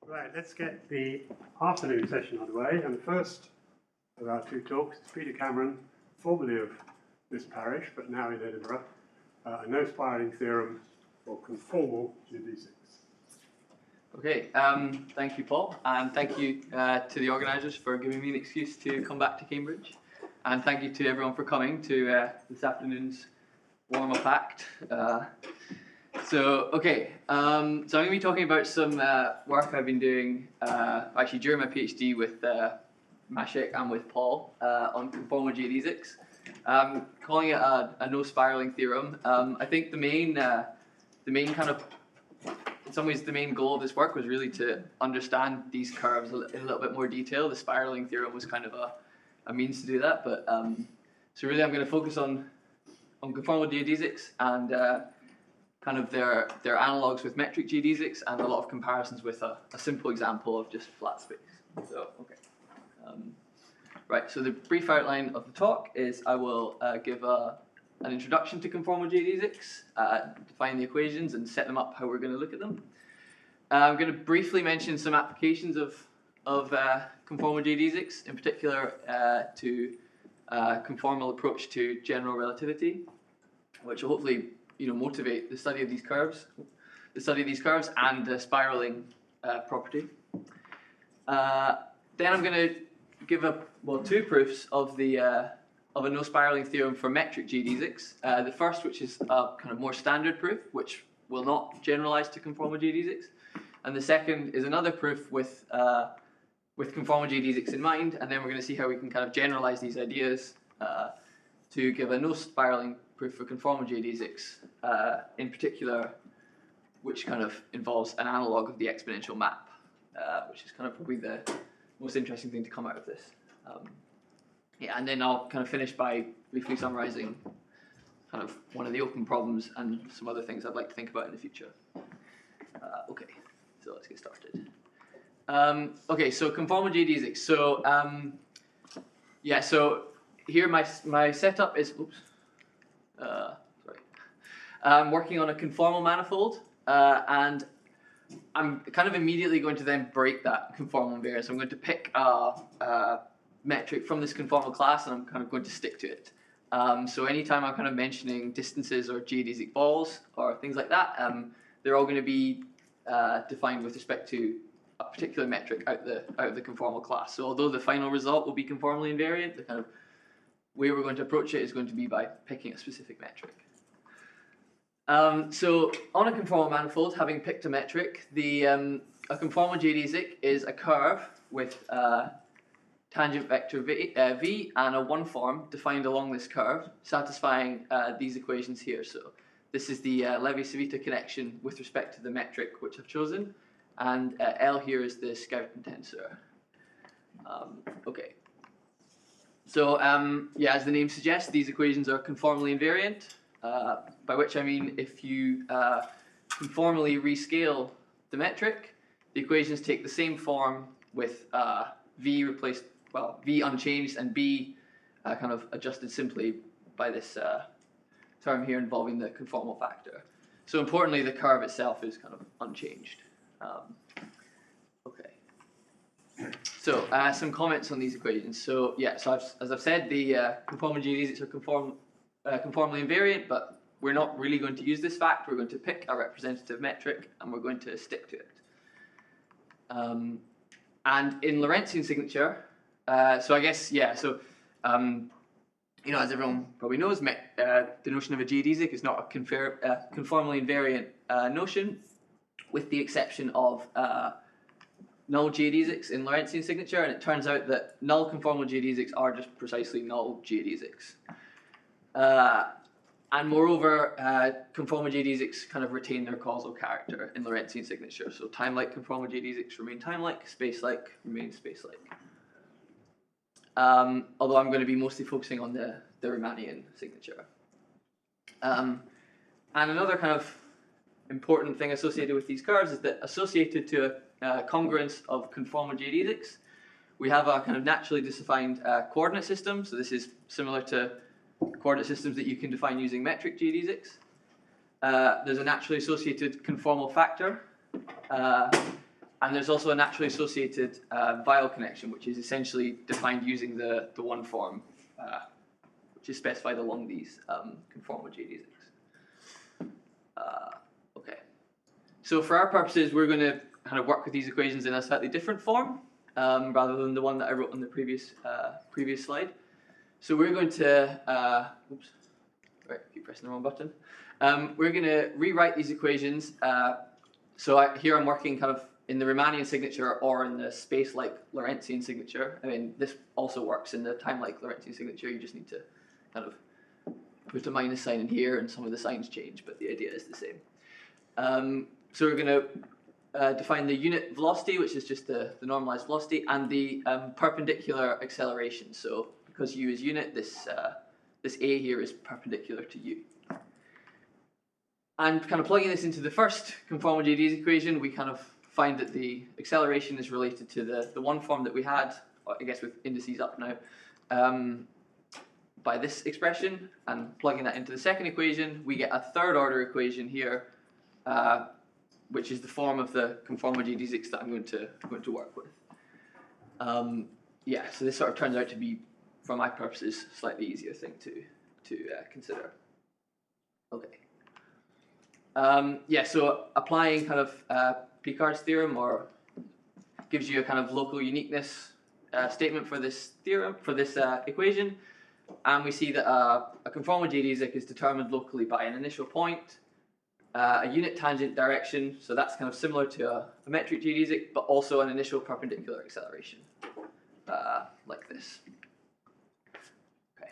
Right, let's get the afternoon session underway. And the first of our two talks is Peter Cameron, formerly of this parish, but now in Edinburgh, a no spiraling theorem for conformal geodesics. Okay, thank you, Paul, and thank you to the organisers for giving me an excuse to come back to Cambridge, and thank you to everyone for coming to this afternoon's warm-up act. So I'm going to be talking about some work I've been doing actually during my PhD with Maciek and with Paul on conformal geodesics. Calling it a no spiraling theorem. I think the main kind of, in some ways, the main goal of this work was really to understand these curves in a little bit more detail. The spiraling theorem was kind of a means to do that, but so really I'm going to focus on conformal geodesics and kind of their analogues with metric geodesics and a lot of comparisons with a simple example of just flat space. So, okay. Right, so the brief outline of the talk is I will give an introduction to conformal geodesics, define the equations and set them up how we're going to look at them. I'm going to briefly mention some applications of conformal geodesics, in particular to conformal approach to general relativity, which will hopefully motivate the study of these curves, and the spiraling property. Then I'm going to give two proofs of a no spiraling theorem for metric geodesics. The first, which is a kind of more standard proof, which will not generalize to conformal geodesics, and the second is another proof with conformal geodesics in mind, and then we're going to see how we can kind of generalize these ideas to give a no spiraling proof for conformal geodesics, in particular, which kind of involves an analog of the exponential map, which is kind of probably the most interesting thing to come out of this. And then I'll kind of finish by briefly summarizing kind of one of the open problems and some other things I'd like to think about in the future. Okay, so let's get started. So conformal geodesics. So so here my setup is, I'm working on a conformal manifold, and I'm kind of immediately going to then break that conformal invariance. So I'm going to pick a metric from this conformal class, and I'm kind of going to stick to it. So anytime I'm kind of mentioning distances or geodesic balls or things like that, they're all going to be defined with respect to a particular metric out of the conformal class. So although the final result will be conformally invariant, the kind of way we're going to approach it is going to be by picking a specific metric. So on a conformal manifold, having picked a metric, a conformal geodesic is a curve with tangent vector v and a one form defined along this curve, satisfying these equations here. So this is the Levi-Civita connection with respect to the metric which I've chosen, and L here is the Skoughton tensor. So as the name suggests, these equations are conformally invariant, by which I mean if you conformally rescale the metric, the equations take the same form with v replaced, v unchanged and b kind of adjusted simply by this term here involving the conformal factor. So importantly, the curve itself is kind of unchanged. So some comments on these equations. So as I've said, the conformal geodesics are conformally invariant, but we're not really going to use this fact. We're going to pick a representative metric and we're going to stick to it. And in Lorentzian signature, as everyone probably knows, the notion of a geodesic is not a conformally invariant notion, with the exception of null geodesics in Lorentzian signature, and it turns out that null conformal geodesics are just precisely null geodesics. And moreover, conformal geodesics kind of retain their causal character in Lorentzian signature. So time-like conformal geodesics remain time-like, space-like remain space-like. Although I'm going to be mostly focusing on the Riemannian signature. And another kind of important thing associated with these curves is that associated to a congruence of conformal geodesics, we have a kind of naturally defined coordinate system. So this is similar to coordinate systems that you can define using metric geodesics. There's a naturally associated conformal factor, And there's also a naturally associated vial connection, which is essentially defined using the one form, which is specified along these conformal geodesics. Okay. So for our purposes, we're going to kind of work with these equations in a slightly different form, rather than the one that I wrote on the previous slide. So we're going to, oops, right, keep pressing the wrong button. We're going to rewrite these equations. Here I'm working kind of in the Riemannian signature or in the space-like Lorentzian signature. I mean, this also works in the time-like Lorentzian signature. You just need to kind of put a minus sign in here, and some of the signs change, but the idea is the same. So we're going to define the unit velocity, which is just the normalized velocity, and the perpendicular acceleration. So because u is unit, this a here is perpendicular to u. And kind of plugging this into the first conformal geodesic equation, we kind of find that the acceleration is related to the one form that we had, I guess with indices up now, by this expression. And plugging that into the second equation, we get a third order equation here, which is the form of the conformal geodesics that I'm going to work with. Yeah, so this sort of turns out to be, for my purposes, a slightly easier thing to consider. Okay. Yeah, so applying kind of Picard's theorem, or gives you a kind of local uniqueness statement for this theorem, for this equation, and we see that a conformal geodesic is determined locally by an initial point, a unit tangent direction, so that's kind of similar to a metric geodesic, but also an initial perpendicular acceleration, like this. Okay.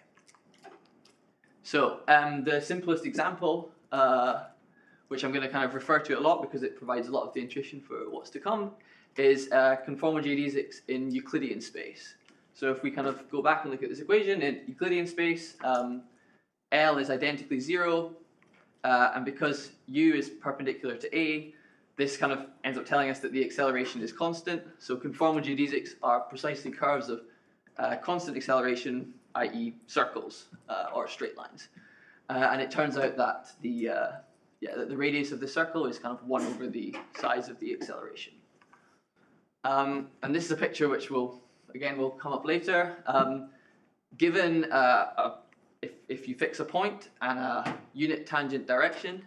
So the simplest example, which I'm going to kind of refer to a lot because it provides a lot of the intuition for what's to come, is conformal geodesics in Euclidean space. So if we kind of go back and look at this equation in Euclidean space, L is identically 0, and because u is perpendicular to a, this kind of ends up telling us that the acceleration is constant. So conformal geodesics are precisely curves of constant acceleration, i.e. circles or straight lines. And it turns out that that the radius of the circle is kind of 1 over the size of the acceleration. And this is a picture which will come up later. Given if you fix a point and a unit tangent direction,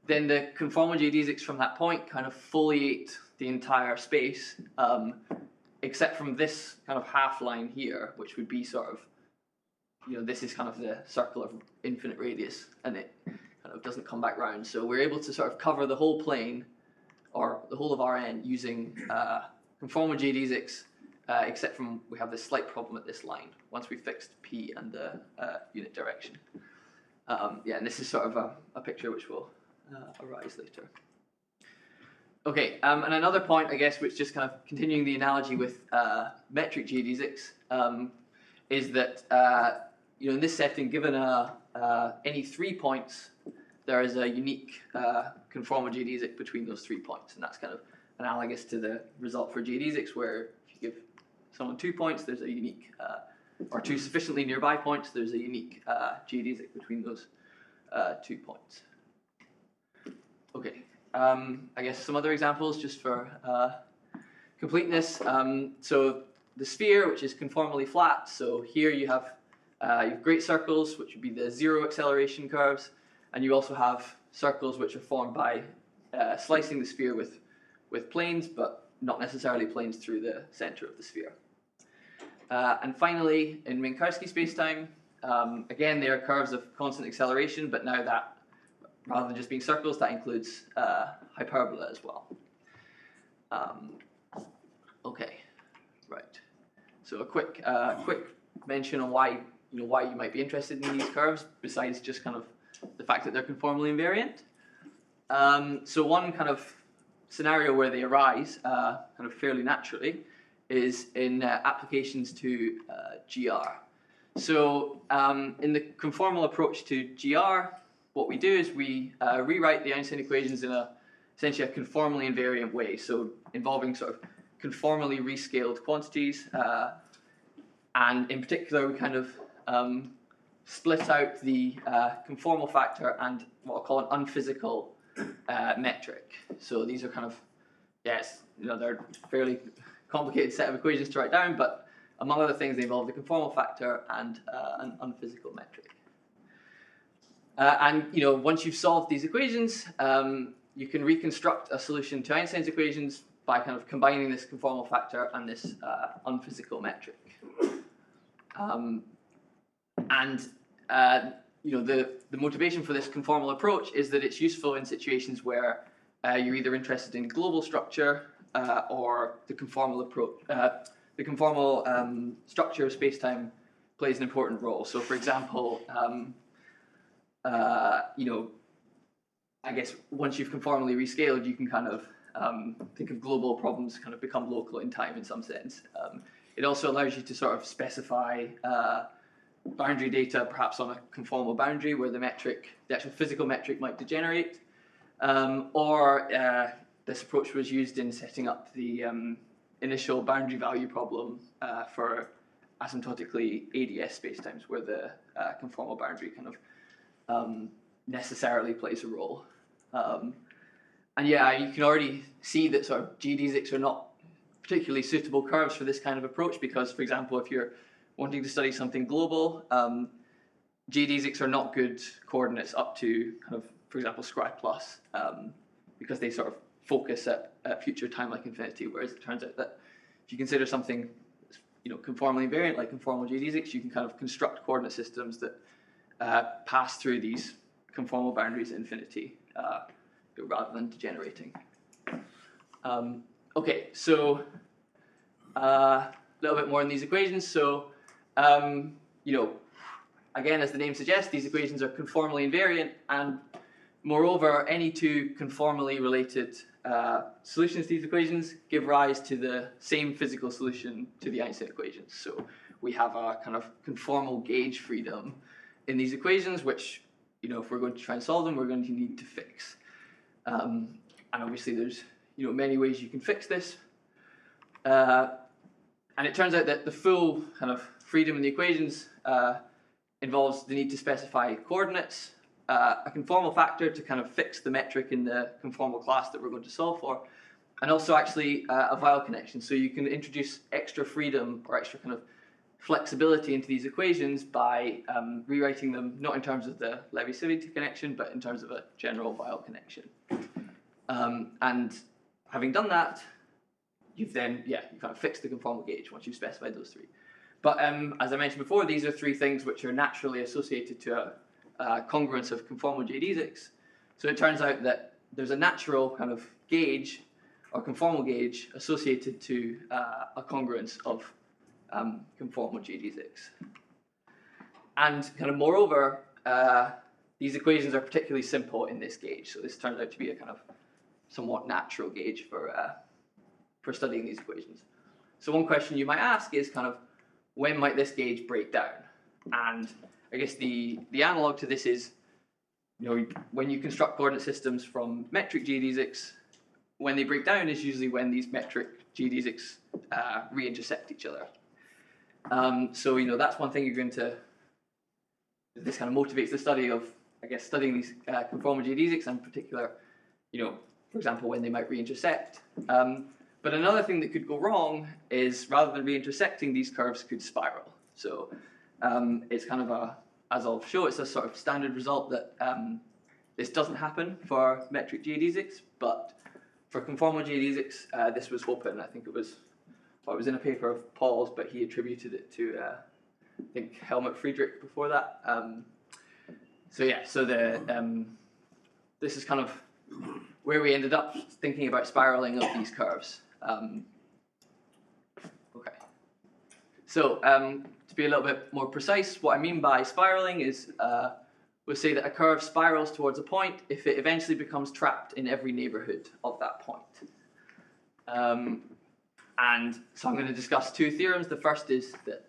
then the conformal geodesics from that point kind of foliate the entire space, except from this kind of half line here, which would be sort of, this is kind of the circle of infinite radius, and it kind of doesn't come back round. So we're able to sort of cover the whole plane, or the whole of Rn, using conformal geodesics, except from we have this slight problem at this line once we fixed p and the unit direction. Yeah, and this is sort of a picture which will arise later. Okay, and another point, I guess, which just kind of continuing the analogy with metric geodesics, is that in this setting, given any 3 points, there is a unique conformal geodesic between those 3 points, and that's kind of analogous to the result for geodesics, where if you give someone 2 points, there's a unique, or 2 sufficiently nearby points, there's a unique geodesic between those 2 points. Okay, I guess some other examples just for completeness. So the sphere, which is conformally flat, so here you have great circles, which would be the 0 acceleration curves, and you also have circles which are formed by slicing the sphere with planes, but not necessarily planes through the center of the sphere. And finally, in Minkowski spacetime, again, they are curves of constant acceleration, but now that, rather than just being circles, that includes hyperbola as well. Okay, right. So a quick mention on why you might be interested in these curves, besides just kind of the fact that they're conformally invariant. So one kind of scenario where they arise kind of fairly naturally is in applications to GR. So in the conformal approach to GR, what we do is we rewrite the Einstein equations in essentially a conformally invariant way, so involving sort of conformally rescaled quantities, and in particular we kind of split out the conformal factor and what I'll call an unphysical metric. So these are kind of yes, they're a fairly complicated set of equations to write down, but among other things, they involve the conformal factor and an unphysical metric. And once you've solved these equations, you can reconstruct a solution to Einstein's equations by kind of combining this conformal factor and this unphysical metric. The motivation for this conformal approach is that it's useful in situations where you're either interested in global structure or the conformal approach. The conformal structure of space-time plays an important role. So, for example, I guess once you've conformally rescaled, you can kind of think of global problems kind of become local in time in some sense. It also allows you to sort of specify boundary data, perhaps on a conformal boundary where the actual physical metric might degenerate. This approach was used in setting up the initial boundary value problem for asymptotically ADS spacetimes, where the conformal boundary kind of necessarily plays a role. And yeah, you can already see that sort of geodesics are not particularly suitable curves for this kind of approach because, for example, if you're wanting to study something global, geodesics are not good coordinates up to kind of, for example, Scri plus, because they sort of focus at future time like infinity, whereas it turns out that if you consider something conformally invariant like conformal geodesics, you can kind of construct coordinate systems that pass through these conformal boundaries at infinity rather than degenerating. Okay, so a little bit more on these equations. So, again, as the name suggests, these equations are conformally invariant, and moreover, any two conformally related solutions to these equations give rise to the same physical solution to the Einstein equations. So we have a kind of conformal gauge freedom in these equations, which, if we're going to try and solve them, we're going to need to fix. And obviously there's, many ways you can fix this. And it turns out that the full kind of freedom in the equations involves the need to specify coordinates, a conformal factor to kind of fix the metric in the conformal class that we're going to solve for, and also actually a Weyl connection. So you can introduce extra freedom or extra kind of flexibility into these equations by rewriting them not in terms of the Levi-Civita connection, but in terms of a general Weyl connection. And having done that, you've then, you kind of fixed the conformal gauge once you've specified those three. But as I mentioned before, these are three things which are naturally associated to a congruence of conformal geodesics. So it turns out that there's a natural kind of gauge or conformal gauge associated to a congruence of conformal geodesics. And kind of moreover, these equations are particularly simple in this gauge. So this turns out to be a kind of somewhat natural gauge for studying these equations. So one question you might ask is kind of, when might this gauge break down? And I guess the analog to this is, when you construct coordinate systems from metric geodesics, when they break down is usually when these metric geodesics re-intersect each other. So that's one thing you're going to, this kind of motivates the study of, I guess, studying these conformal geodesics, and in particular, for example, when they might re-intersect. But another thing that could go wrong is, rather than re-intersecting, these curves could spiral. So it's kind of as I'll show, it's a sort of standard result that this doesn't happen for metric geodesics, but for conformal geodesics, this was open. I think it was in a paper of Paul's, but he attributed it to, I think, Helmut Friedrich before that. This is kind of where we ended up thinking about spiraling of these curves. Okay. So to be a little bit more precise, what I mean by spiraling is we'll say that a curve spirals towards a point if it eventually becomes trapped in every neighborhood of that point. And so I'm going to discuss two theorems. The first is that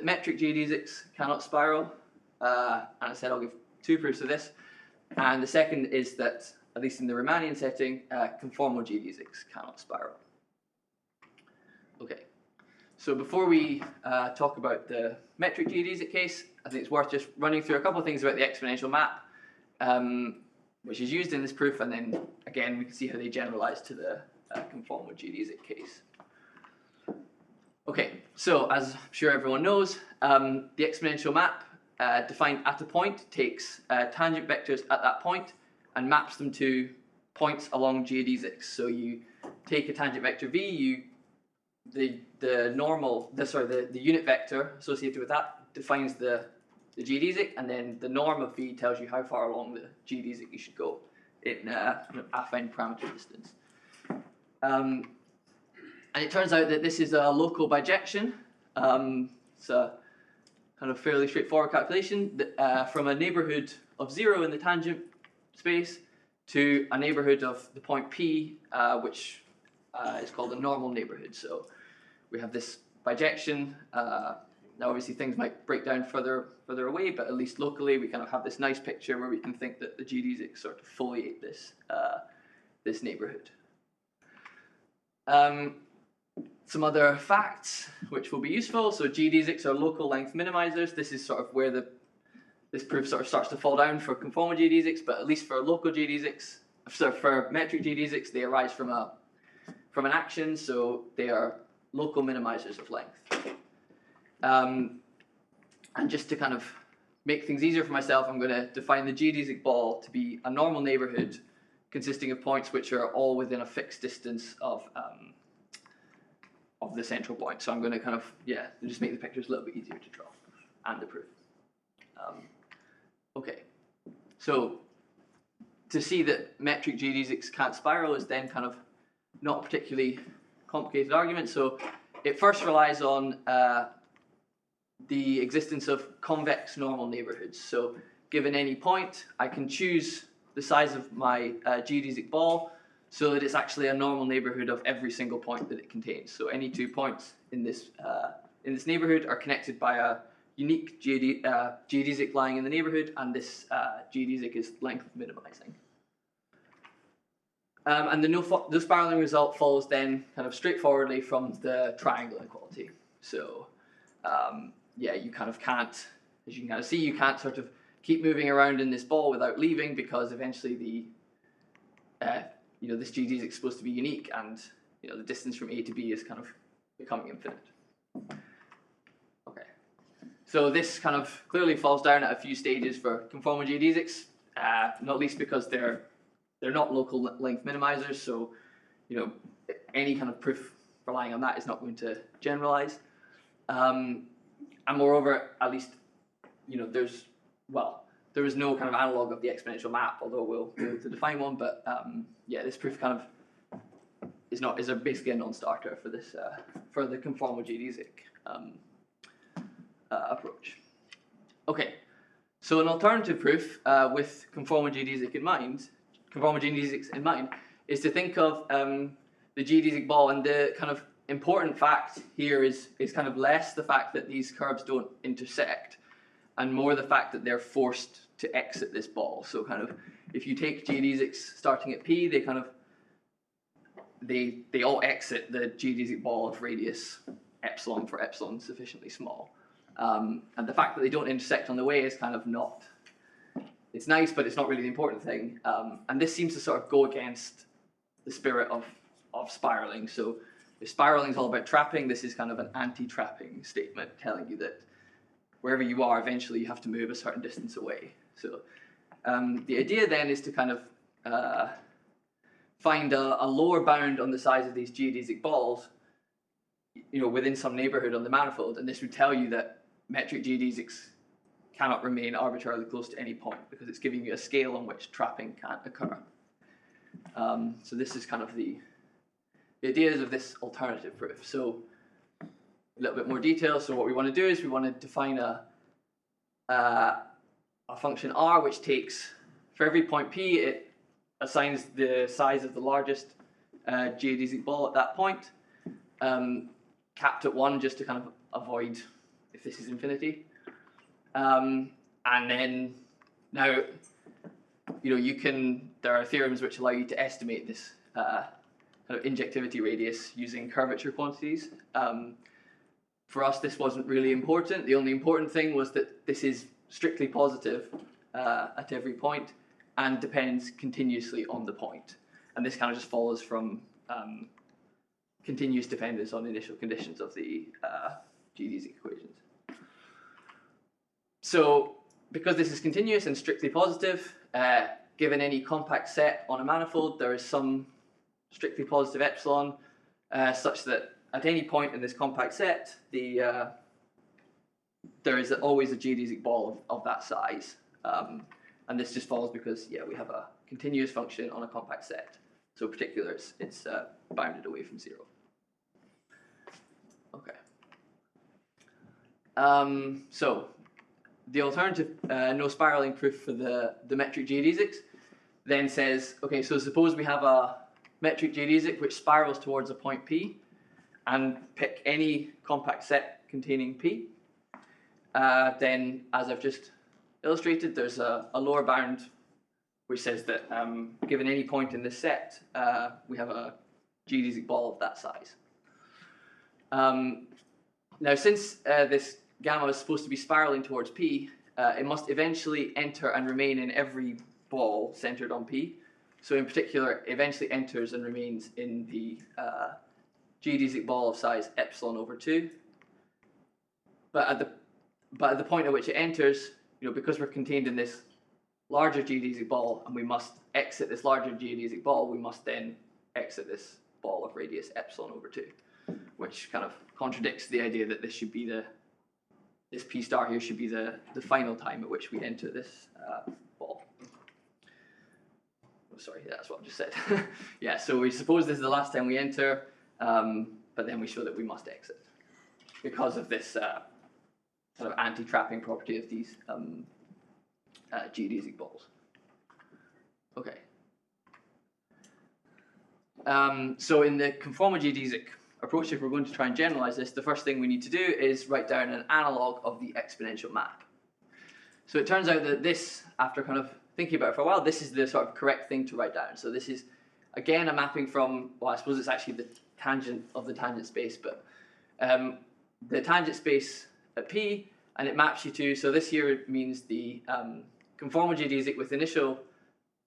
metric geodesics cannot spiral, and I said I'll give two proofs of this. And the second is that, at least in the Riemannian setting, conformal geodesics cannot spiral. Okay, so before we talk about the metric geodesic case, I think it's worth just running through a couple of things about the exponential map. which is used in this proof, and then again we can see how they generalize to the conformal geodesic case. Okay, so as I'm sure everyone knows, the exponential map defined at a point takes tangent vectors at that point and maps them to points along geodesics. So you take a tangent vector v, the unit vector associated with that defines the geodesic, and then the norm of v tells you how far along the geodesic you should go in affine parameter distance. And it turns out that this is a local bijection. It's a kind of fairly straightforward calculation from a neighborhood of 0 in the tangent space to a neighborhood of the point P, which is called a normal neighborhood. So we have this bijection. Now obviously things might break down further away, but at least locally we kind of have this nice picture where we can think that the geodesics sort of foliate this neighborhood. Some other facts which will be useful. So geodesics are local length minimizers. This is sort of where this proof sort of starts to fall down for conformal geodesics, but at least for local geodesics, so for metric geodesics, they arise from an action, so they are local minimizers of length. And just to kind of make things easier for myself, I'm going to define the geodesic ball to be a normal neighborhood consisting of points which are all within a fixed distance of the central point. So I'm going to kind of, just make the pictures a little bit easier to draw, and the proof. Okay, so to see that metric geodesics can't spiral is then kind of not a particularly complicated argument. So it first relies on the existence of convex normal neighborhoods. So given any point, I can choose the size of my geodesic ball so that it's actually a normal neighborhood of every single point that it contains. So any 2 points in this neighborhood are connected by a unique geodesic lying in the neighborhood, and this geodesic is length minimizing. And the no spiraling result follows then kind of straightforwardly from the triangle inequality. So you kind of can't, as you can kind of see, you can't sort of keep moving around in this ball without leaving, because eventually this geodesic is supposed to be unique, and the distance from A to B is kind of becoming infinite. Okay, so this kind of clearly falls down at a few stages for conformal geodesics, not least because they're not local length minimizers, so any kind of proof relying on that is not going to generalize. And moreover, at least there is no kind of analog of the exponential map, although we'll be able to define one. But this proof kind of is basically a non-starter for this for the conformal geodesic approach. Okay, so an alternative proof with conformal geodesics in mind is to think of the geodesic ball, and the kind of important fact here is kind of less the fact that these curves don't intersect, and more the fact that they're forced to exit this ball. So kind of if you take geodesics starting at P, they all exit the geodesic ball of radius epsilon for epsilon sufficiently small. And the fact that they don't intersect on the way is kind of not, it's nice, but it's not really the important thing. And this seems to sort of go against the spirit of spiraling. So if spiraling is all about trapping, this is kind of an anti-trapping statement telling you that wherever you are, eventually you have to move a certain distance away. So the idea then is to kind of find a lower bound on the size of these geodesic balls, within some neighborhood on the manifold, and this would tell you that metric geodesics cannot remain arbitrarily close to any point, because it's giving you a scale on which trapping can't occur. So this is kind of the ideas of this alternative proof. So a little bit more detail. So what we want to do is we want to define a function r, which takes, for every point P, it assigns the size of the largest geodesic ball at that point, capped at 1 just to kind of avoid if this is infinity. And then now, there are theorems which allow you to estimate this kind of injectivity radius using curvature quantities. For us, this wasn't really important. The only important thing was that this is strictly positive at every point, and depends continuously on the point. And this kind of just follows from continuous dependence on initial conditions of the geodesic equations. So because this is continuous and strictly positive, given any compact set on a manifold, there is some strictly positive epsilon, such that at any point in this compact set, there is always a geodesic ball of that size. And this just follows because, yeah, we have a continuous function on a compact set. So in particular, it's bounded away from 0. Okay. So the alternative no spiraling proof for the metric geodesics then says, okay, so suppose we have a metric geodesic which spirals towards a point P, and pick any compact set containing P. Then, as I've just illustrated, there's a lower bound which says that given any point in this set, we have a geodesic ball of that size. Now, since this gamma is supposed to be spiraling towards P, it must eventually enter and remain in every ball centered on P. So in particular, eventually enters and remains in the geodesic ball of size epsilon over 2. But at the point at which it enters, because we're contained in this larger geodesic ball and we must exit this larger geodesic ball, we must then exit this ball of radius epsilon over 2, which kind of contradicts the idea that this should be this P star here should be the final time at which we enter this ball. Oh, sorry, that's what I just said. Yeah, so we suppose this is the last time we enter, but then we show that we must exit because of this sort of anti-trapping property of these geodesic balls. Okay. So in the conformal geodesic approach, if we're going to try and generalize this, the first thing we need to do is write down an analog of the exponential map. So it turns out that this, after kind of thinking about it for a while, this is the sort of correct thing to write down. So this is, again, a mapping from, well, I suppose it's actually the tangent of the tangent space, but the tangent space at P, and it maps you to, so this here means the conformal geodesic with initial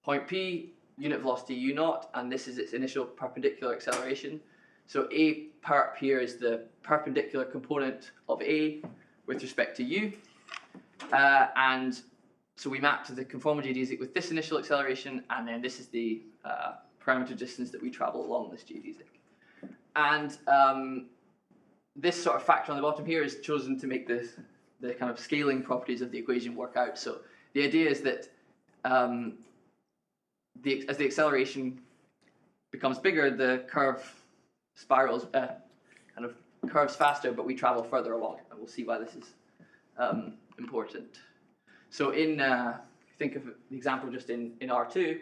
point P, unit velocity u0, and this is its initial perpendicular acceleration. So A perp here is the perpendicular component of A with respect to u. And so we map to the conformal geodesic with this initial acceleration, and then this is the parameter distance that we travel along this geodesic. And this sort of factor on the bottom here is chosen to make the kind of scaling properties of the equation work out. So the idea is that as the acceleration becomes bigger, the curve spirals, kind of curves faster, but we travel further along, and we'll see why this is important. So in, think of the example just in R2,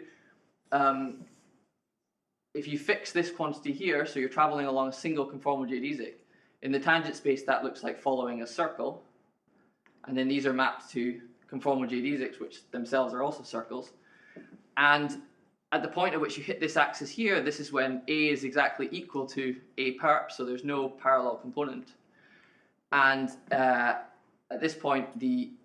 if you fix this quantity here, so you're traveling along a single conformal geodesic, in the tangent space that looks like following a circle, and then these are mapped to conformal geodesics, which themselves are also circles. And at the point at which you hit this axis here, this is when A is exactly equal to A perp, so there's no parallel component. And at this point, when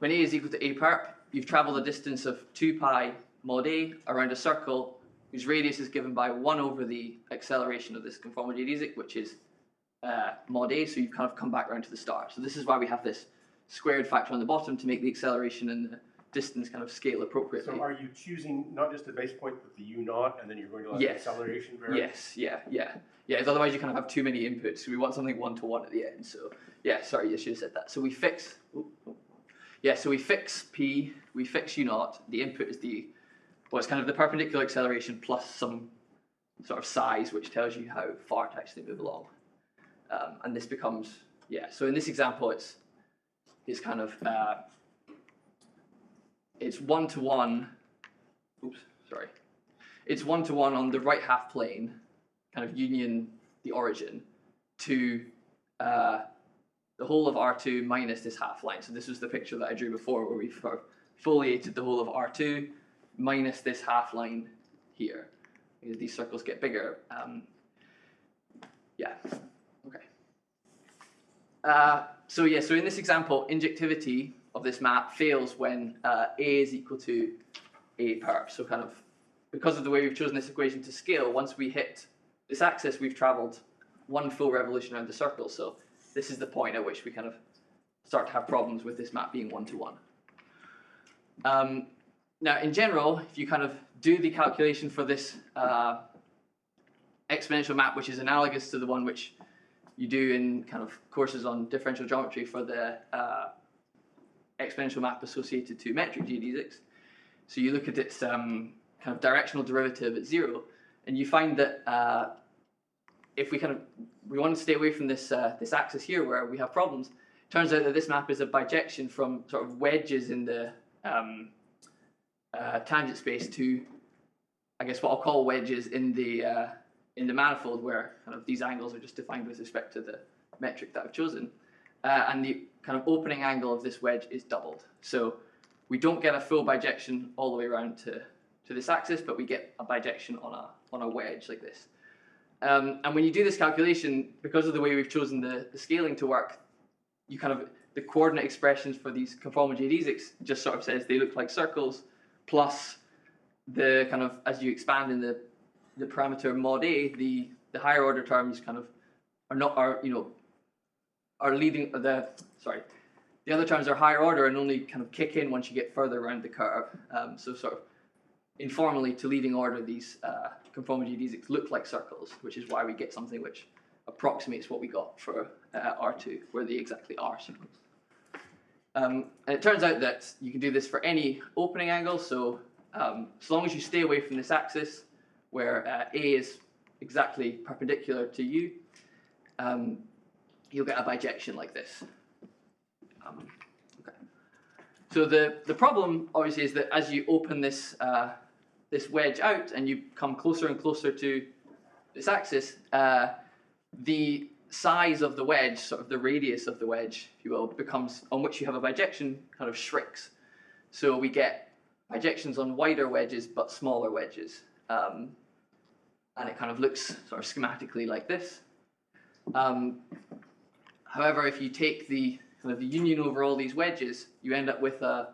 A is equal to A perp, you've traveled a distance of 2 pi mod A around a circle whose radius is given by 1 over the acceleration of this conformal geodesic, which is mod A, so you've kind of come back around to the start. So this is why we have this squared factor on the bottom to make the acceleration and the distance kind of scale appropriately. So are you choosing not just the base point, but the u0, and then you're going to let the acceleration vary? Yes, yeah. Otherwise you kind of have too many inputs, so we want something 1-to-1 at the end. So yeah, sorry, I should have said that. So we fix, so we fix P, we fix u0. The input is it's kind of the perpendicular acceleration plus some sort of size, which tells you how far to actually move along. And this becomes, so in this example, it's kind of, it's 1-to-1, it's 1-to-1 on the right half plane, kind of union the origin, to the whole of R2 minus this half line. So this was the picture that I drew before, where we foliated the whole of R2 minus this half line here, because these circles get bigger. So in this example, injectivity of this map fails when A is equal to A perp. So kind of, because of the way we've chosen this equation to scale, once we hit this axis, we've traveled one full revolution around the circle. So this is the point at which we kind of start to have problems with this map being one-to-one. Now, in general, if you kind of do the calculation for this exponential map, which is analogous to the one which you do in kind of courses on differential geometry for the exponential map associated to metric geodesics, so you look at its kind of directional derivative at 0, and you find that if we want to stay away from this this axis here where we have problems, it turns out that this map is a bijection from sort of wedges in the tangent space to, I guess, what I'll call wedges in the manifold, where kind of these angles are just defined with respect to the metric that I've chosen, and the kind of opening angle of this wedge is doubled. So we don't get a full bijection all the way around to this axis, but we get a bijection on a wedge like this. And when you do this calculation, because of the way we've chosen the scaling to work, you kind of, the coordinate expressions for these conformal geodesics just sort of says they look like circles, plus the kind of, as you expand in the parameter mod A, the higher order terms kind of are leading the other terms are higher order and only kind of kick in once you get further around the curve. So sort of informally, to leading order, these conformal geodesics look like circles, which is why we get something which approximates what we got for R2, where they exactly are circles. And it turns out that you can do this for any opening angle, so as long as you stay away from this axis, where A is exactly perpendicular to you, you'll get a bijection like this. Okay. So the problem, obviously, is that as you open this this wedge out and you come closer and closer to this axis, the size of the wedge, sort of the radius of the wedge, if you will, becomes, on which you have a bijection, kind of shrinks. So we get bijections on wider wedges but smaller wedges. And it kind of looks sort of schematically like this. However, if you take the kind of the union over all these wedges, you end up with a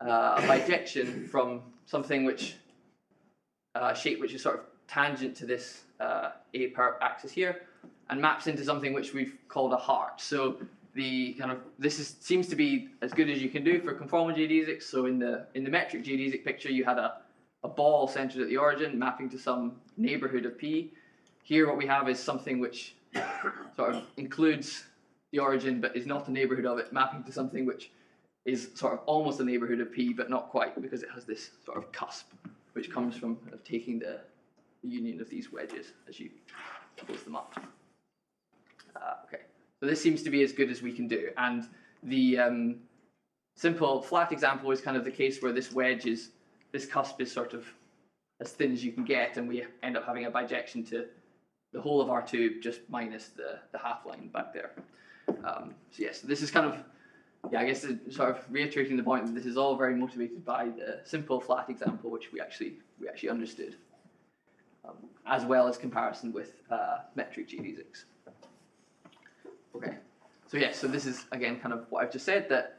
bijection from something which shape which is sort of tangent to this A perp axis here, and maps into something which we've called a heart. So the kind of seems to be as good as you can do for conformal geodesics. So in the metric geodesic picture, you had a ball centered at the origin, mapping to some neighborhood of P. Here, what we have is something which sort of includes the origin, but is not the neighborhood of it, mapping to something which is sort of almost the neighborhood of P, but not quite, because it has this sort of cusp, which comes from taking the union of these wedges as you close them up. Okay, so this seems to be as good as we can do, and the simple flat example is kind of the case where this wedge is, this cusp is sort of as thin as you can get, and we end up having a bijection to the whole of R2 just minus the half line back there. So yes, this is kind of, yeah, I guess sort of reiterating the point that this is all very motivated by the simple flat example, which we actually understood, as well as comparison with metric geodesics. Okay, so yes, so this is again kind of what I've just said, that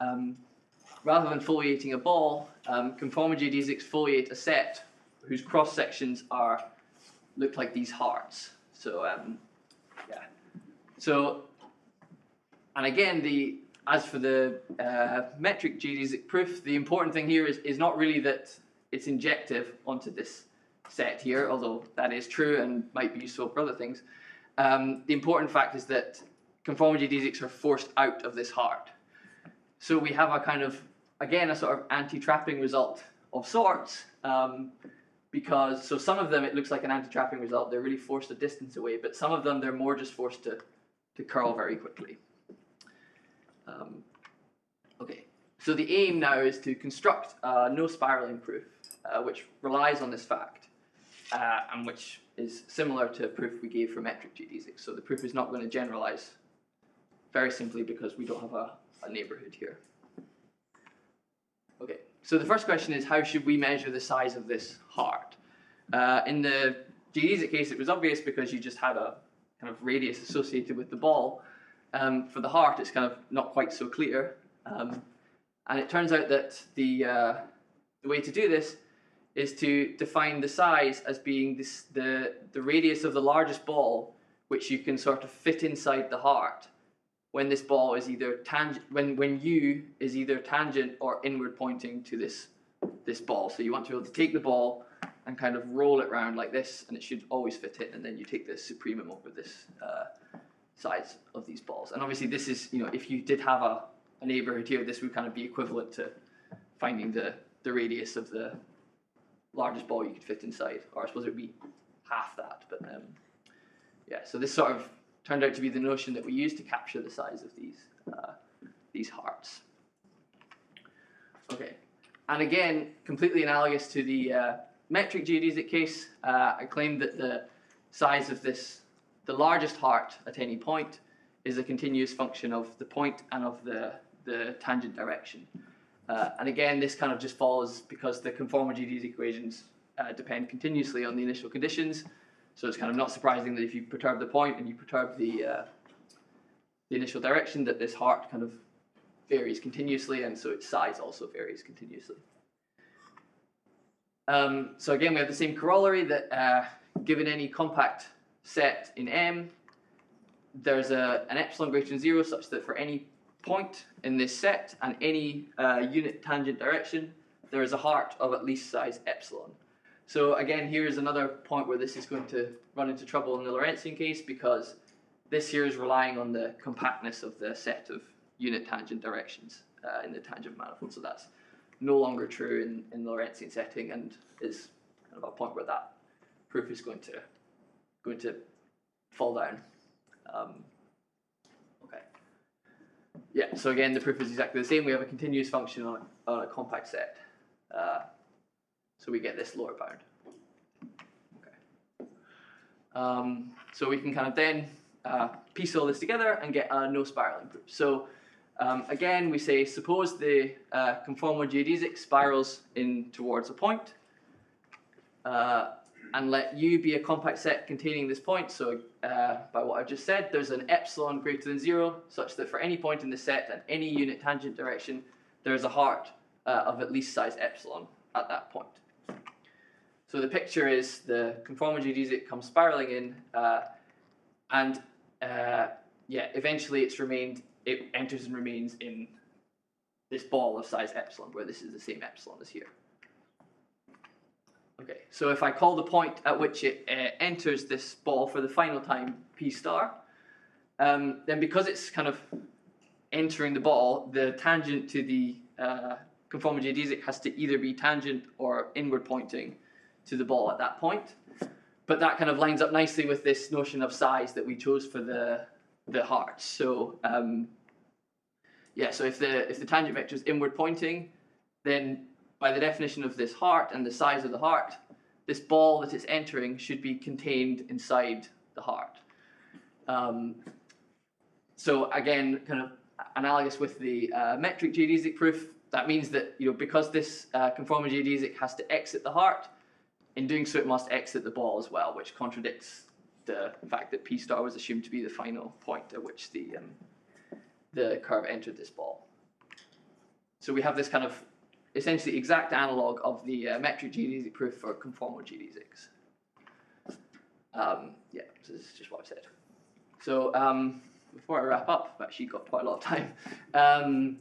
rather than foliating a ball, conformal geodesics foliate a set whose cross sections look like these hearts. So yeah, so and again as for the metric geodesic proof, the important thing here is not really that it's injective onto this set here, although that is true and might be useful for other things. The important fact is that conformal geodesics are forced out of this heart. So we have a kind of, again, a sort of anti-trapping result of sorts, because, so some of them it looks like an anti-trapping result, they're really forced a distance away, but some of them they're more just forced to curl very quickly. Okay, so the aim now is to construct a no spiraling proof, which relies on this fact, and which is similar to a proof we gave for metric geodesics. So the proof is not going to generalize very simply because we don't have a neighborhood here. Okay, so the first question is, how should we measure the size of this heart? In the geodesic case, it was obvious because you just had a kind of radius associated with the ball. For the heart, it's kind of not quite so clear. And it turns out that the way to do this is to define the size as being the radius of the largest ball, which you can sort of fit inside the heart when this ball is either tangent, when U is either tangent or inward pointing to this ball. So you want to be able to take the ball and kind of roll it around like this, and it should always fit in, and then you take the supremum over this size of these balls. And obviously this is, if you did have a neighborhood here, this would kind of be equivalent to finding the radius of the largest ball you could fit inside, or I suppose it would be half that, but yeah, so this sort of turned out to be the notion that we use to capture the size of these hearts. Okay, and again, completely analogous to the metric geodesic case, I claimed that the size of the largest heart at any point is a continuous function of the point and of the tangent direction. And again, this kind of just follows because the conformal geodesic equations depend continuously on the initial conditions. So it's kind of not surprising that if you perturb the point and you perturb the initial direction, that this heart kind of varies continuously, and so its size also varies continuously. So again, we have the same corollary that given any compact set in M, there's an epsilon greater than 0 such that for any point in this set and any unit tangent direction, there is a heart of at least size epsilon. So again, here's another point where this is going to run into trouble in the Lorentzian case, because this here is relying on the compactness of the set of unit tangent directions in the tangent manifold. So that's no longer true in the Lorentzian setting, and is kind of a point where that proof is going to fall down. Okay. Yeah, so again, the proof is exactly the same. We have a continuous function on a compact set. So we get this lower bound. Okay. So we can kind of then piece all this together and get a no spiraling proof. So again, we say suppose the conformal geodesic spirals in towards a point, and let U be a compact set containing this point. So by what I've just said, there's an epsilon greater than 0, such that for any point in the set and any unit tangent direction, there is a heart of at least size epsilon at that point. So the picture is the conformal geodesic comes spiraling in, and yeah, eventually it enters and remains in this ball of size epsilon, where this is the same epsilon as here. Okay, so if I call the point at which it enters this ball for the final time P star, then because it's kind of entering the ball, the tangent to the conformal geodesic has to either be tangent or inward pointing to the ball at that point. But that kind of lines up nicely with this notion of size that we chose for the heart. So yeah, so if the tangent vector is inward pointing, then by the definition of this heart and the size of the heart, this ball that it's entering should be contained inside the heart. So again, kind of analogous with the metric geodesic proof, that means that because this conformal geodesic has to exit the heart, in doing so it must exit the ball as well, which contradicts the fact that P star was assumed to be the final point at which the curve entered this ball. So we have this kind of essentially exact analog of the metric geodesic proof for conformal geodesics. Yeah, so this is just what I've said. So before I wrap up, I've actually got quite a lot of time.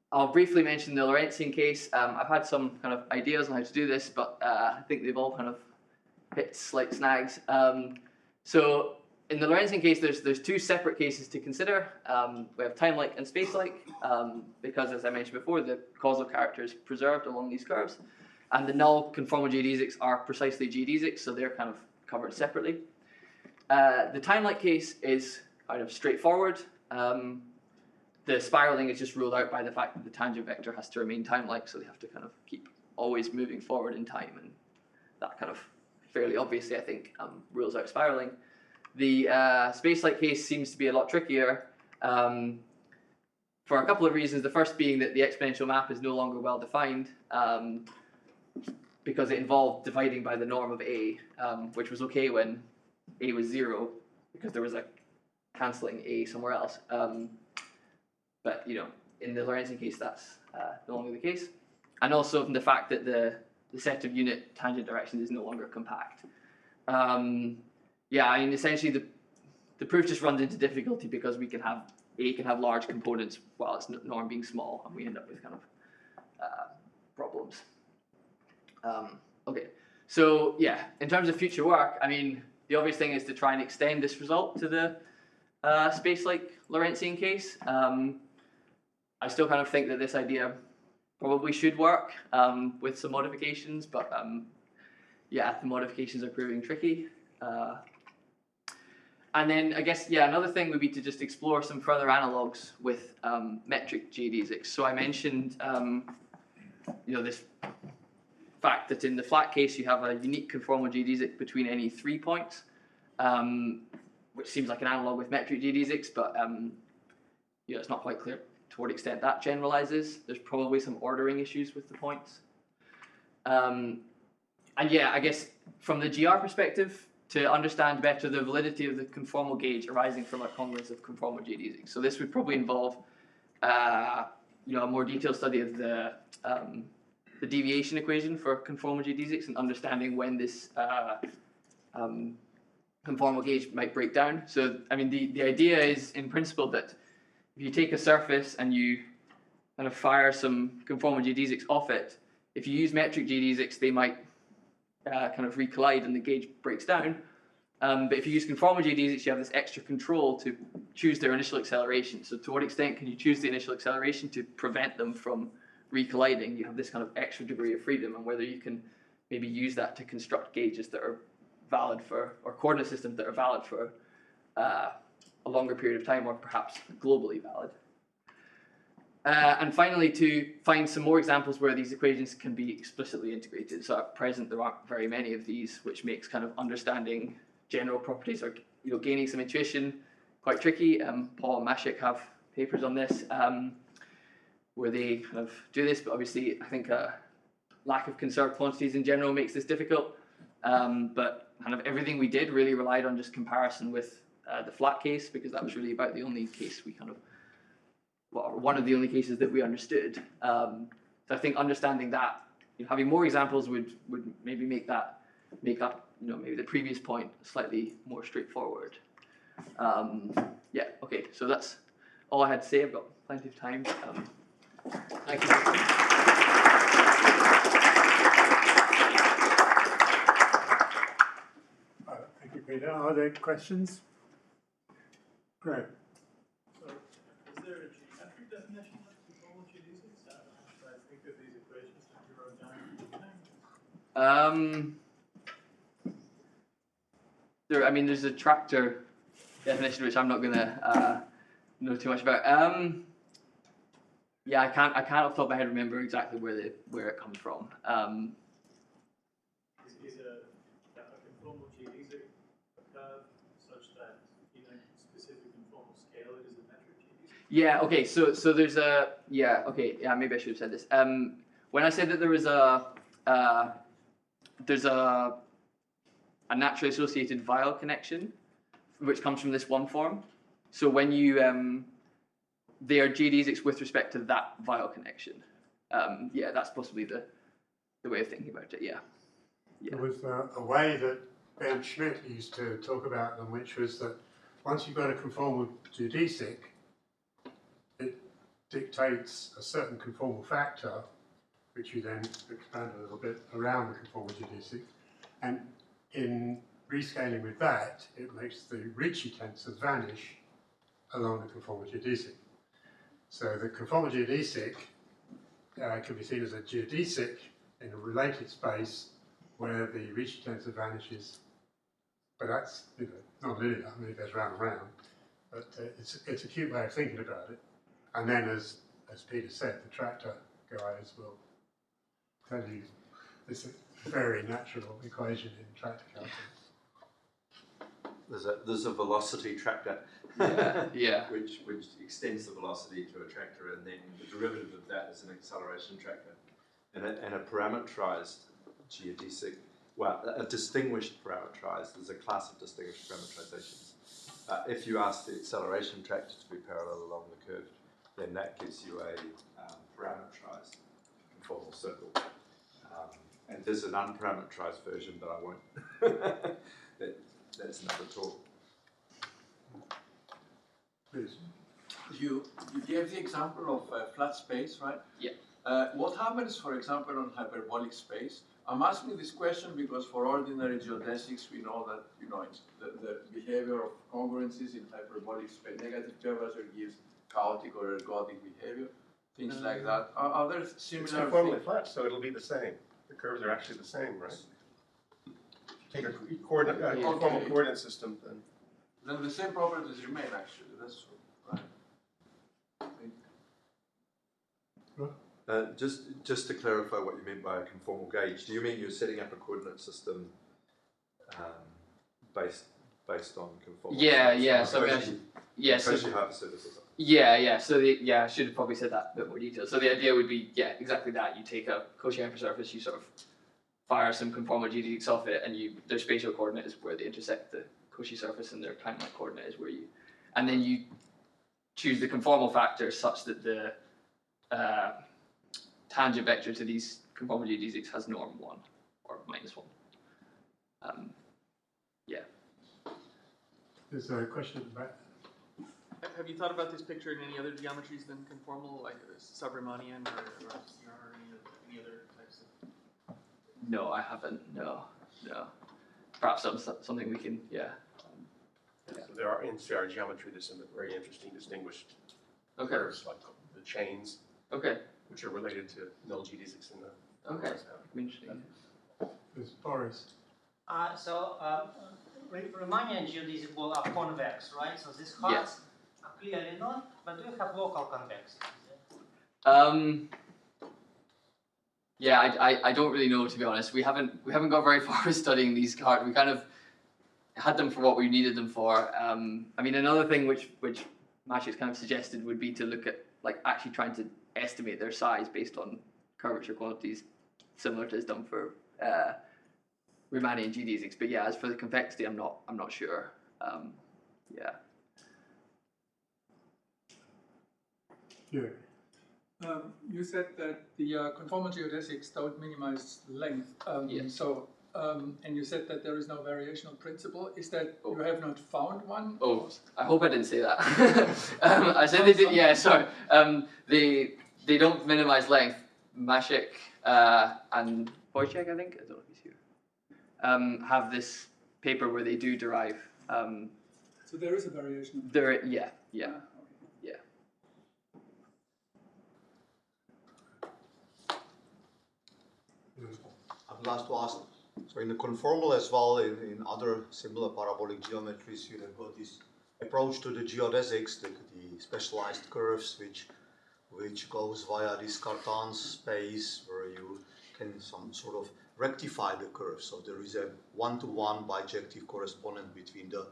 I'll briefly mention the Lorentzian case. I've had some kind of ideas on how to do this, but I think they've all kind of hit slight snags. So in the Lorentzian case, there's two separate cases to consider. We have time-like and space-like, because as I mentioned before, the causal character is preserved along these curves. And the null conformal geodesics are precisely geodesics, so they're kind of covered separately. The time-like case is kind of straightforward. The spiraling is just ruled out by the fact that the tangent vector has to remain time-like, so they have to kind of keep always moving forward in time, and that kind of fairly obviously, I think, rules out spiraling. The space-like case seems to be a lot trickier for a couple of reasons. The first being that the exponential map is no longer well defined, because it involved dividing by the norm of A, which was okay when A was 0, because there was a cancelling A somewhere else. But in the Lorentzian case, that's no longer the case. And also from the fact that the set of unit tangent directions is no longer compact. Yeah, I mean, essentially the proof just runs into difficulty because we can have large components while its norm being small, and we end up with kind of problems. Okay, so yeah, in terms of future work, I mean, the obvious thing is to try and extend this result to the space-like Lorentzian case. I still kind of think that this idea probably should work with some modifications, but yeah, the modifications are proving tricky. And then I guess, yeah, another thing would be to just explore some further analogues with metric geodesics. So I mentioned, this fact that in the flat case you have a unique conformal geodesic between any 3 points, which seems like an analog with metric geodesics, but it's not quite clear to what extent that generalizes. There's probably some ordering issues with the points. And yeah, I guess from the GR perspective, to understand better the validity of the conformal gauge arising from a congruence of conformal geodesics. So this would probably involve a more detailed study of the deviation equation for conformal geodesics and understanding when this conformal gauge might break down. So I mean, the idea is in principle that if you take a surface and you kind of fire some conformal geodesics off it, if you use metric geodesics, they might kind of recollide and the gauge breaks down. But if you use conformal geodesics, you have this extra control to choose their initial acceleration. So to what extent can you choose the initial acceleration to prevent them from recolliding? You have this kind of extra degree of freedom, and whether you can maybe use that to construct gauges that are valid for, or coordinate systems that are valid for a longer period of time, or perhaps globally valid. And finally, to find some more examples where these equations can be explicitly integrated. So at present, there aren't very many of these, which makes kind of understanding general properties or gaining some intuition quite tricky. Paul and Mashik have papers on this where they kind of do this, but obviously I think lack of conserved quantities in general makes this difficult. But kind of everything we did really relied on just comparison with the flat case, because that was really about the only case we kind of, well, one of the only cases that we understood. So I think understanding that, having more examples would maybe make up, maybe the previous point slightly more straightforward. Yeah, okay, so that's all I had to say. I've got plenty of time. Thank you. Thank you, Peter. Are there questions? Great. So, is there a geometric definition of conformal geodesics? I think of these equations that you wrote down at the beginning. There's a tractor definition which I'm not gonna know too much about. Yeah, I can't off the top of my head remember exactly where it comes from. Is a conformal geodesic a curve such that specific conformal scale it is a metric geodesic? Yeah. Okay. So there's a Okay. Yeah. Maybe I should have said this. When I said that there was there's a naturally associated vial connection, which comes from this one form. So when you they are geodesics with respect to that vial connection. Yeah, that's possibly the way of thinking about it. Yeah. There was a way that Bernd Schmidt used to talk about them, which was that once you've got a conformal geodesic, it dictates a certain conformal factor, which you then expand a little bit around the conformal geodesic, and in rescaling with that, it makes the Ricci tensors vanish along the conformal geodesic. So the conformal geodesic can be seen as a geodesic in a related space where the Ricci tensor vanishes, but that's not linear. I mean, it goes round and round. But it's a cute way of thinking about it. And then, as Peter said, the tractor guys will tell you this very natural equation in tractor calculus. There's a velocity tractor, Yeah. which extends the velocity to a tractor, and then the derivative of that is an acceleration tractor, and a parametrized geodesic. Well, a distinguished parametrized. There's a class of distinguished parametrizations. If you ask the acceleration tractor to be parallel along the curved then that gives you a parameterized conformal circle. And there's an unparameterized version, but I won't. That's another talk. Please. You gave the example of flat space, right? Yeah. What happens, for example, on hyperbolic space? I'm asking this question because for ordinary geodesics, we know that it's the behavior of congruences in hyperbolic space. Negative curvature gives chaotic or ergodic behavior, things like that. Are there It's similar conformally things? flat, so it'll be the same. The curves are actually the same, right? Take a coordinate, conformal coordinate system, Then the same properties remain, actually. That's true, right? Just to clarify what you meant by a conformal gauge, do you mean you're setting up a coordinate system based on conformal? Yeah. So you have a surface or something. Yeah. So I should have probably said that in a bit more detail. So the idea would be, exactly that. You take a Cauchy hypersurface, you sort of fire some conformal geodesics off it, and their spatial coordinate is where they intersect the Cauchy surface, and their timeline coordinate is where and then you choose the conformal factor such that the tangent vector to these conformal geodesics has norm 1 or -1. There's a question at the back. Have you thought about this picture in any other geometries than conformal, like sub-Riemannian or any other types of? No, I haven't. No. Perhaps something we can. So there are in CR geometry there's some very interesting distinguished Okay. curves like the chains, Okay. which are related to null geodesics in the. Okay. Interesting. There's Boris. Riemannian geodesics are convex, right? So these halves are clearly not, but do you have local convexity? I don't really know, to be honest. We haven't got very far with studying these cards. We kind of had them for what we needed them for. I mean, another thing which Mashik's kind of suggested would be to look at actually trying to estimate their size based on curvature quantities, similar to is done for Riemannian geodesics. But as for the convexity, I'm not sure. You said that the conformal geodesics don't minimize length. And you said that there is no variational principle. Is that you have not found one? Oh, I hope I didn't say that. I said they did. Yeah, sorry. They don't minimize length. Mashik and Wojciech, I think, I don't know if he's here, have this paper where they do derive. So there is a variation. Yeah. I'd like to ask, so in the conformal as well, in other similar parabolic geometries, you have got this approach to the geodesics, the specialized curves, which goes via this Cartan space, where you can some sort of rectify the curve. So there is a one-to-one bijective correspondence between the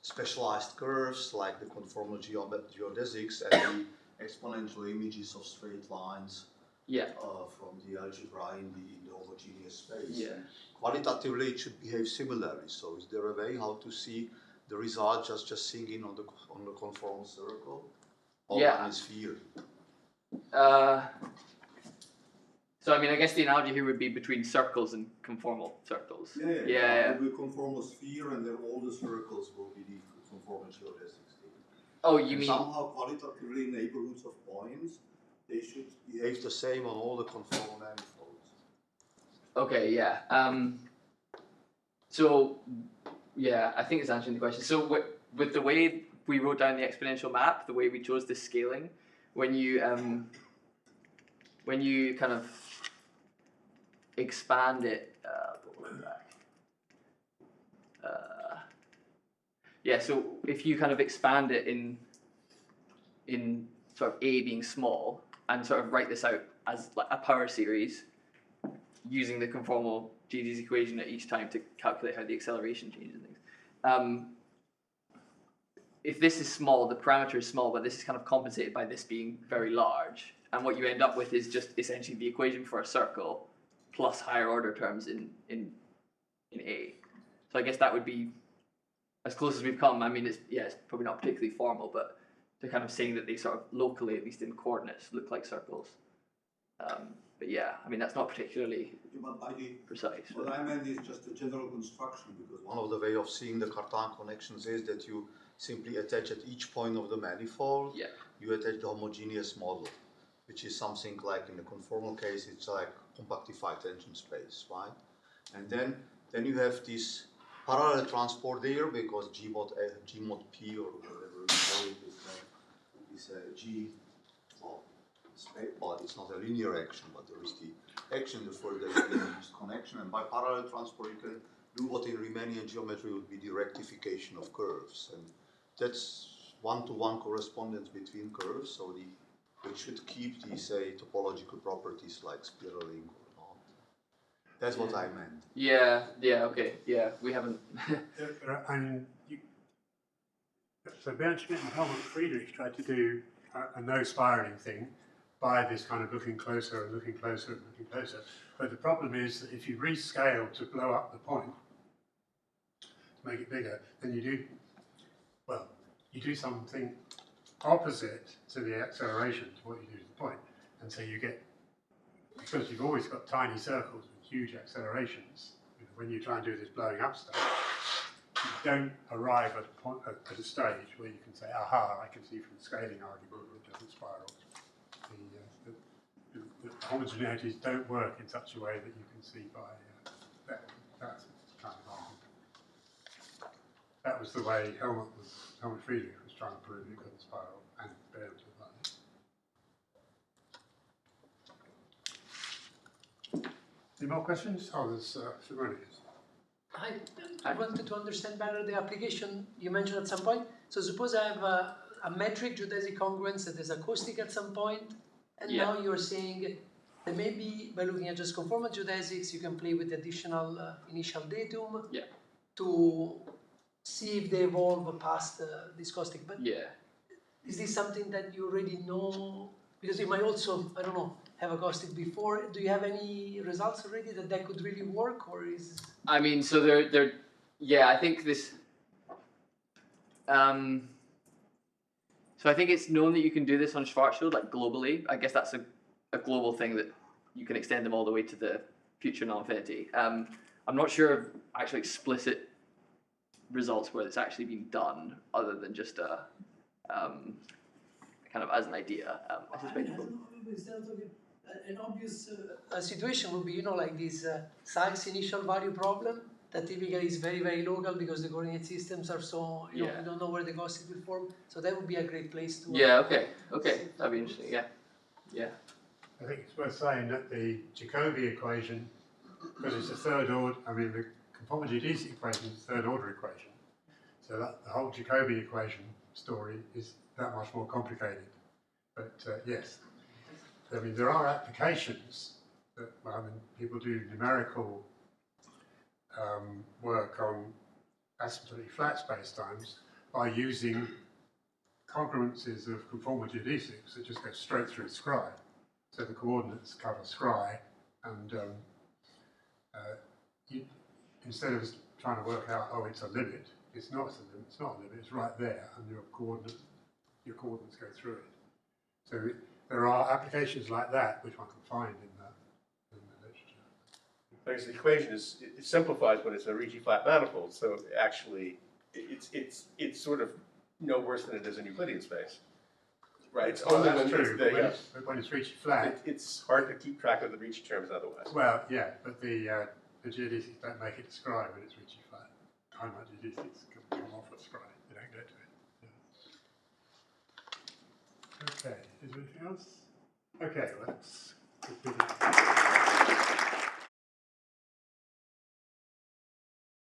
specialized curves, like the conformal geodesics, and the exponential images of straight lines. From the algebra in the homogeneous space. Qualitatively, it should behave similarly. So, is there a way how to see the result just singing on the conformal circle, or on a sphere? So I mean, I guess the analogy here would be between circles and conformal circles. There will be a conformal sphere, and then all the circles will be the conformal geodesics. Oh, you mean somehow qualitatively neighborhoods of points? They should behave the same on all the conformal manifolds. Okay, I think it's answering the question. So with the way we wrote down the exponential map, the way we chose the scaling, when you kind of expand it, so if you kind of expand it in sort of A being small, and sort of write this out as like a power series using the conformal geodesic equation at each time to calculate how the acceleration changes and things. If this is small, the parameter is small, but this is kind of compensated by this being very large. And what you end up with is just essentially the equation for a circle plus higher order terms in A. So I guess that would be as close as we've come. I mean, it's probably not particularly formal, but to kind of saying that they sort of locally, at least in coordinates, look like circles. But yeah, I mean, that's not particularly precise. What I meant is just a general construction, because one of the way of seeing the Cartan connections is that you simply attach at each point of the manifold, you attach the homogeneous model, which is something like in the conformal case, it's like compactified tension space, right? And then you have this parallel transport there, because G mod P or whatever you call it is a G. Well, it's not a linear action, but there is the action for the induced connection, and by parallel transport you can do what in Riemannian geometry would be the rectification of curves, and that's one-to-one correspondence between curves, so it should keep the, say, topological properties like spiraling or not. That's what I meant. Yeah, okay, yeah, we haven't. I mean, so Bernd Schmidt and Helmut Friedrich tried to do a no spiraling thing by this kind of looking closer and looking closer and looking closer. But the problem is that if you rescale to blow up the point, to make it bigger, then you do something opposite to the acceleration to what you do to the point. And so you get, because you've always got tiny circles with huge accelerations, when you try and do this blowing up stuff, you don't arrive at a point, at a stage where you can say, aha, I can see from the scaling argument it doesn't spiral. The homogeneities don't work in such a way that you can see by that's kind of argument. That was the way Helmut Friedrich was trying to prove it couldn't spiral, and Bernd was like it. Any more questions? Oh, there's Simone. I wanted to understand better the application you mentioned at some point. So suppose I have a metric geodesic congruence that is acoustic at some point, and now you're saying that maybe by looking at just conformal geodesics, you can play with additional initial datum to see if they evolve past this caustic. But is this something that you already know? Because you might also, I don't know, have a caustic before. Do you have any results already that could really work, or is? I mean, so they're I think this. So I think it's known that you can do this on Schwarzschild, like globally. I guess that's a global thing that you can extend them all the way to the future non-infinity. I'm not sure of actually explicit results where it's actually been done, other than just kind of as an idea. I suspect. An obvious situation would be, you know, like this Sykes initial value problem that typically is very, very local because the coordinate systems are so, you know, we don't know where the caustic will form. So that would be a great place to... okay, that'd be interesting, yeah. I think it's worth saying that the Jacobi equation, because it's a third order, I mean the conformal geodesic equation is a third order equation. So that the whole Jacobi equation story is that much more complicated. But yes, I mean there are applications that, well, I mean, people do numerical work on asymptotically flat spacetimes by using congruences of conformal geodesics that just go straight through scry. So the coordinates cover scry, and instead of trying to work out, oh, it's a limit, it's not a limit, it's right there, and your coordinates go through it. So there are applications like that which one can find in the literature. Because the equation it simplifies when it's a Ricci flat manifold, so actually it's sort of no worse than it is in Euclidean space. Right, it's only that's when true, when it's Ricci flat. It's hard to keep track of the Ricci terms otherwise. Well, yeah, but the geodesics don't make it describe when it's Ricci flat. High geodesics come off at scry, they don't go to it. Yeah. Okay, is there anything else? Okay, let's